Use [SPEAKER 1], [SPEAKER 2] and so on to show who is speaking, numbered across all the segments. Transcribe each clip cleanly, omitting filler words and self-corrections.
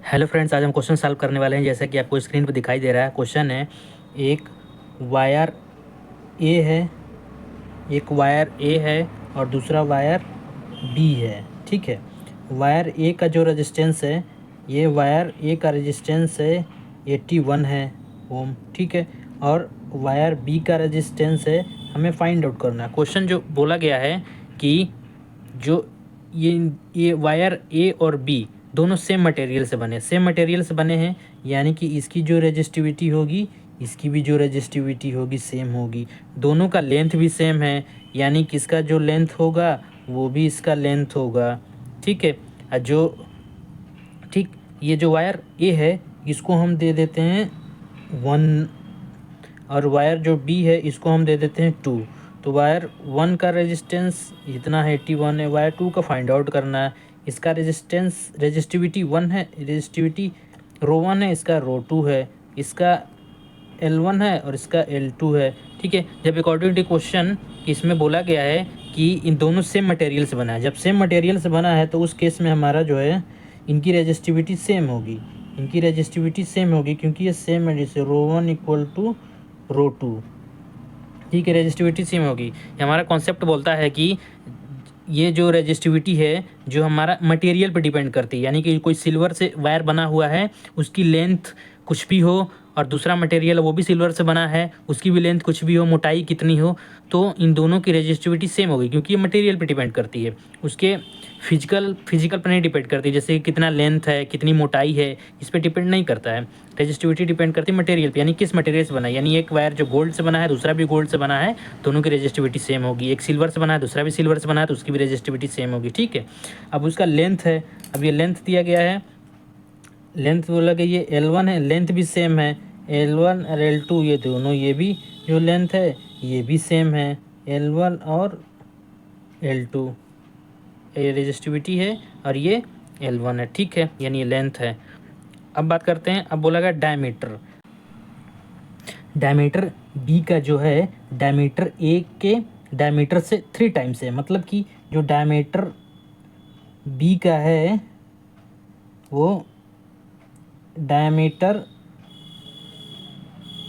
[SPEAKER 1] Hello friends, आज हम question solve करने वाले हैं। जैसा कि आपको स्क्रीन पर दिखाई दे रहा है, क्वेश्चन है एक वायर ए है, एक वायर ए है और दूसरा वायर बी है। ठीक है, वायर ए का जो रेजिस्टेंस है, ये वायर ए का रेजिस्टेंस है 81 है ओम। ठीक है, और वायर बी का रेजिस्टेंस है, हमें फाइंड आउट करना है। क्वेश्चन जो बोला गया है कि जो ये वायर ए और बी दोनों सेम मटेरियल से बने, सेम मटेरियल से बने हैं, यानी कि इसकी जो रेजिस्टिविटी होगी, इसकी भी जो रेजिस्टिविटी होगी सेम होगी। दोनों का लेंथ भी सेम है, यानी कि इसका जो लेंथ होगा वो भी इसका लेंथ होगा। ठीक है, ठीक, ये जो वायर ए है इसको हम दे देते हैं 1 और वायर जो बी है इसको हम दे देते हैं 2। तो वायर 1 का रेजिस्टेंस इतना है 81 है, वायर 2 का फाइंड आउट करना है। इसका रेजिस्टिविटी 1 है, रेजिस्टिविटी रो 1 है, इसका रो 2 है, इसका L1 है और इसका L2 है। ठीक है, जब अकॉर्डिंग टू क्वेश्चन इसमें बोला गया है कि इन दोनों सेम मटेरियल से बना है, जब सेम मटेरियल से बना है तो उस केस में हमारा जो है इनकी रेजिस्टिविटी सेम होगी, इनकी रेजिस्टिविटी सेम होगी क्योंकि ये सेम है, जैसे रो 1 इक्वल टू रो 2। ठीक है, रेजिस्टिविटी सेम होगी। हमारा कॉन्सेप्ट बोलता है कि ये जो रेजिस्टिविटी है जो हमारा मटेरियल पर डिपेंड करती है, यानी कि कोई सिल्वर से वायर बना हुआ है, उसकी लेंथ कुछ भी हो, और दूसरा मटेरियल वो भी सिल्वर से बना है, उसकी भी लेंथ कुछ भी हो, मोटाई कितनी हो, तो इन दोनों की रेजिस्टिविटी सेम होगी क्योंकि ये मटेरियल पे डिपेंड करती है, उसके फिजिकल पर नहीं डिपेंड करती। जैसे कितना लेंथ है, कितनी मोटाई है, इस पर डिपेंड नहीं करता है। रेजिस्टिविटी डिपेंड करती है मटेरियल पे, यानी किस मटेरियल से बना है। यानी एक वायर जो गोल्ड से बना है, दूसरा भी गोल्ड से बना है, दोनों की रेजिस्टिविटी सेम होगी। एक सिल्वर से बना है, दूसरा भी सिल्वर से बना है, तो उसकी भी रेजिस्टिविटी सेम होगी। ठीक है, अब उसका लेंथ है, अब ये लेंथ दिया गया है, लेंथ बोला कि ये L1 है, लेंथ भी सेम है, L1 और L2 ये दोनों, ये भी जो लेंथ है ये भी सेम है, L1 और L2, ये रेजिस्टिविटी है और ये L1 है। ठीक है, यानी ये लेंथ है। अब बात करते हैं, अब बोला गया डायमीटर। डायमीटर बी का जो है डायमीटर ए के डायमीटर से 3 टाइम्स है, मतलब कि जो डायमीटर बी का है वो डायमीटर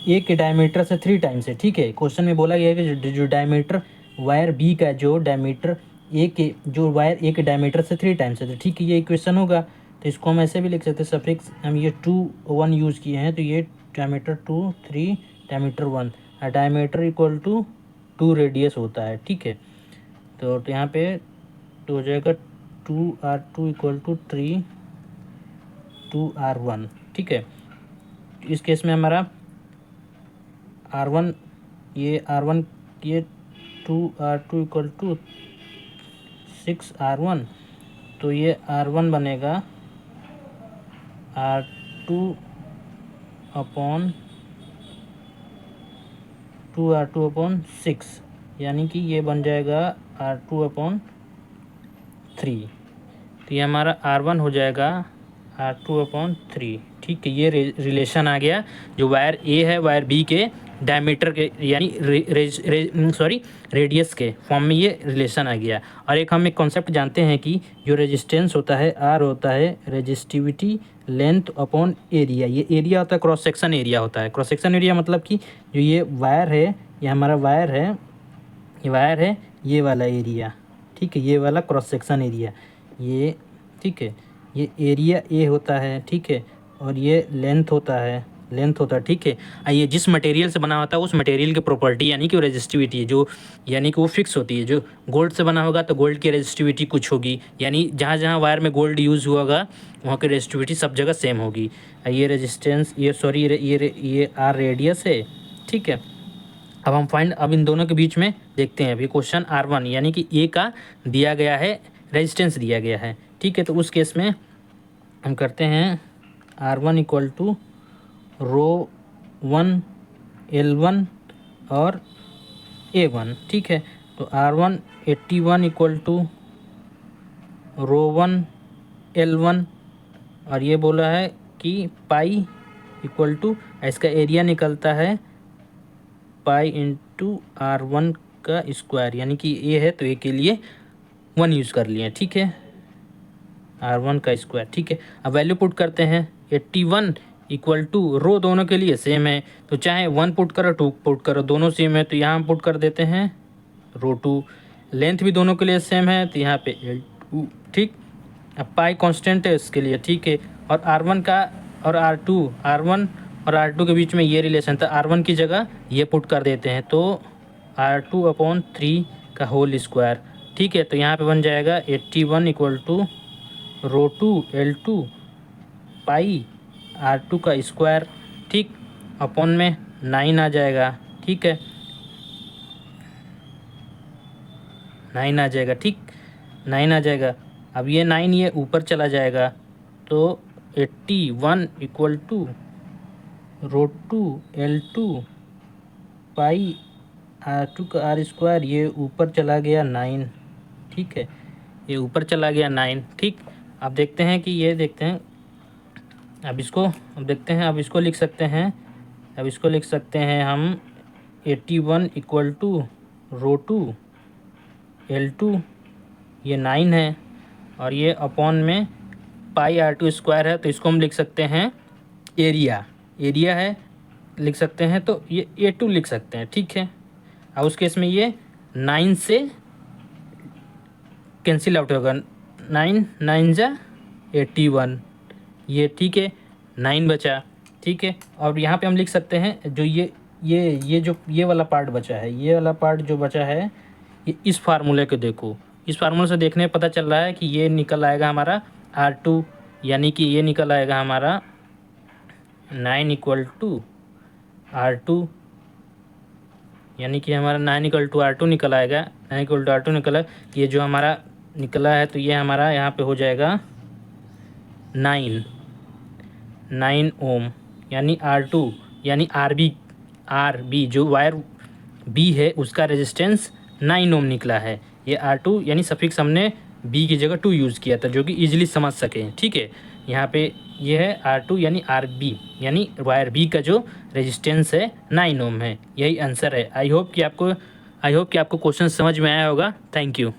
[SPEAKER 1] ए के डायमीटर से 3 टाइम्स है। ठीक है, क्वेश्चन में बोला गया है कि जो डायमीटर वायर बी का जो डायमीटर ए के जो वायर ए के डायमीटर से 3 टाइम्स है। तो ठीक है, ये इक्वेशन होगा, तो इसको हम ऐसे भी लिख सकते हैं, सफिक्स हम ये 2 1 यूज़ किए हैं, तो ये डायमीटर 2 3 डायमीटर 1 और डायमीटर इक्वल टू 2 रेडियस होता है। ठीक है, तो यहाँ पे तो हो जाएगा 2R2 इक्वल टू 3 2R1। ठीक है, इस केस में हमारा R1 ये R1 ये 2R2 इक्वल टू 6R1, तो ये R1 बनेगा R2 अपॉन 2R2 अपॉन 6, यानी कि ये बन जाएगा R2 अपॉन 3। तो ये हमारा R1 हो जाएगा R2 अपॉन 3। ठीक है, ये रिलेशन आ गया जो वायर ए है वायर बी के डायमीटर के यानी रेडियस के फॉर्म में ये रिलेशन आ गया। और हम एक कॉन्सेप्ट जानते हैं कि जो रेजिस्टेंस होता है आर होता है रेजिस्टिविटी लेंथ अपॉन एरिया। ये एरिया होता है, क्रॉस सेक्शन एरिया होता है। क्रॉस सेक्शन एरिया मतलब कि जो ये वायर है, ये हमारा वायर है, ये वायर है, ये वाला एरिया। ठीक है, ये वाला क्रॉस सेक्शन एरिया ये। ठीक है, ये एरिया ए होता है। ठीक है, और ये लेंथ होता है, ठीक है। ये जिस मटेरियल से बना होता है उस मटेरियल की प्रॉपर्टी यानी कि रेजिस्टिविटी है जो, यानी कि वो फिक्स होती है। जो गोल्ड से बना होगा तो गोल्ड की रेजिस्टिविटी कुछ होगी, यानी जहाँ जहाँ वायर में गोल्ड यूज़ हुआ होगा वहाँ की रेजिस्टिविटी सब जगह सेम होगी। ये रेजिस्टेंस ये आर रेडियस है। ठीक है, अब इन दोनों के बीच में देखते हैं। अभी क्वेश्चन R1 यानी कि ए का दिया गया है, रेजिस्टेंस दिया गया है। ठीक है, तो उस केस में हम करते हैं R1 equal to row 1 L1 और A1। ठीक है, तो R1 81 equal to row 1 L1, और ये बोला है कि पाई इक्वल टू, इसका एरिया निकलता है पाई इंटू R1 का स्क्वायर, यानी कि ए है तो ए के लिए 1 यूज़ कर लिए। ठीक है, R1 का स्क्वायर। ठीक है, अब वैल्यू पुट करते हैं। 81 इक्वल टू रो दोनों के लिए सेम है, तो चाहे 1 पुट करो 2 पुट करो, दोनों सेम है, तो यहाँ हम पुट कर देते हैं रो 2। लेंथ भी दोनों के लिए सेम है, तो यहाँ पे L2। ठीक, अब पाई कांस्टेंट है इसके लिए। ठीक है, और R1 का और R1 और R2 के बीच में ये रिलेशन था, R1 की जगह ये पुट कर देते हैं, तो R2/3 का होल स्क्वायर। ठीक है, तो यहाँ पे बन जाएगा 81 equal to row 2 L2 pi R2 का स्क्वायर। ठीक, अपॉन में 9 आ जाएगा। ठीक है, 9 आ जाएगा। ठीक, 9 आ जाएगा। अब ये 9 ये ऊपर चला जाएगा, तो 81 equal to row 2 L2 pi R2 का R स्क्वायर, ये ऊपर चला गया 9। ठीक है, ये ऊपर चला गया 9। ठीक, अब देखते हैं कि ये देखते हैं, अब देखते हैं, अब इसको लिख सकते हैं। अब इसको लिख सकते हैं हम 81 इक्वल टू रो 2 L2, ये 9 है, और ये अपॉन में पाई R2 स्क्वायर है, तो इसको हम लिख सकते हैं एरिया है, लिख सकते हैं, तो ये A2 लिख सकते हैं। ठीक है, अब उस केस में ये 9 से कैंसिल आउट होगा, 9 9 जा 81, ये ठीक है, 9 बचा। ठीक है, और यहाँ पे हम लिख सकते हैं जो ये वाला पार्ट बचा है, ये वाला पार्ट जो बचा है, ये इस फार्मूले को देखो, इस फार्मूले से देखने पता चल रहा है कि ये निकल आएगा हमारा R2, यानी कि ये निकल आएगा हमारा 9 इक्वल टू R2, यानी कि हमारा 9 इक्वल टू R2 निकल आएगा। 9 इक्वल टू R2 निकला, ये जो हमारा निकला है, तो ये हमारा यहाँ पे हो जाएगा 9 ओम, यानी R2 यानी RB जो वायर B है उसका रेजिस्टेंस 9 ओम निकला है। ये R2 यानी सफिक्स हमने B की जगह 2 यूज़ किया था, जो कि ईजिली समझ सकें। ठीक है, यहाँ पे ये है R2 यानी RB यानी वायर B का जो रेजिस्टेंस है 9 ओम है। यही आंसर है। आई होप कि आपको क्वेश्चन समझ में आया होगा। Thank you.